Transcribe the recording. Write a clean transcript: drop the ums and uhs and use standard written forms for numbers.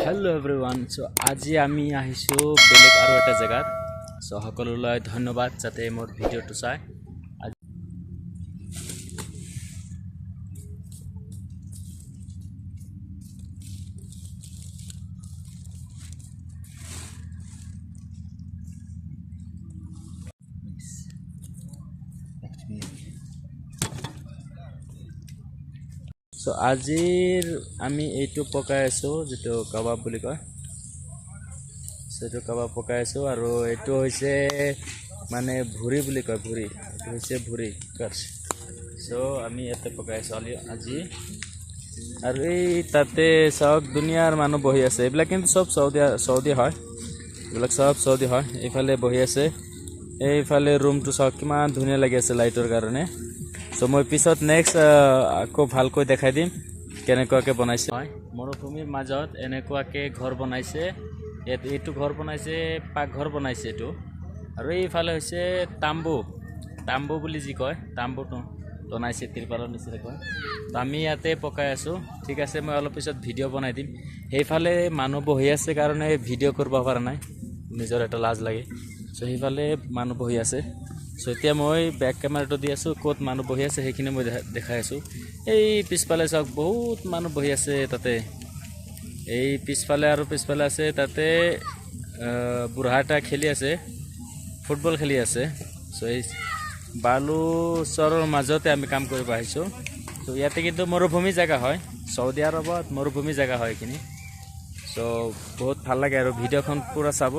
hello everyone so आज आमी आहिसो बेलेग आरो एटा जगात सो सकलोलाई धन्यवाद जाते मोर भिडिओটো चाय सो आजिर आमी एटो पकाय आसो जेतो कबाब বুলি কয় সেটো कबाब पकाय आसो आरो एटो होइसे माने भुरी বুলি কয় भुरी एटो होइसे भुरी कर्स सो आमी एते पकाय आसो আজি आरो এই তাতে সব দুনিয়ার মানুহ বহি আছে এবিলা কিন্তু সব সৌদি হয় এবিলা সব সৌদি হয় এফালে বহি আছে এইফালে রুমটো সব কিমান ধুনিয়া লাগি আছে লাইটৰ কাৰণে सो मैं पिছত नेक्स्ट आको भालको देखाई दिम केनेकुवाके बनाइছে मरुभूमिर মাজত এনেকুৱাকে घर बनाइছে एटु घर बनाइছে पाकघर बनाइছে एटु আৰু এইফালে হৈছে ताम्बू বুলি যি কয় ताम्बूটো बनाइছে तिरपाলৰ নিচিনা কয় তো আমি ইয়াতে পকাই আছো ঠিক আছে মই অলপ পিছত ভিডিও বনাই দিম সেইফালে মানুহ বহি আছে কাৰণে ভিডিও কৰিব পৰা নাই নিজৰ এটা লাজ লাগে সো সেইফালে মানুহ বহি আছে सो এতিয়া মই ব্যাক ক্যামেৰাটো দি আছো কোত মানুহ বহি আছে হেখিনি মই দেখাই আছো এই পিছফালে সব বহুত মানুহ বহি আছে তাতে এই পিছফালে আৰু পিছফালে আছে তাতে বুঢ়াটা খেলি আছে ফুটবল খেলি আছে সো এই বালু চৰৰ মাজতে আমি কাম কৰিব আহিছো তো ইয়াতে কিন্তু মৰুভূমি জায়গা হয় সৌদি আৰবত মৰুভূমি জায়গা হয় কিনি সো বহুত ভাল লাগে আৰু ভিডিওখন পুৰা চাব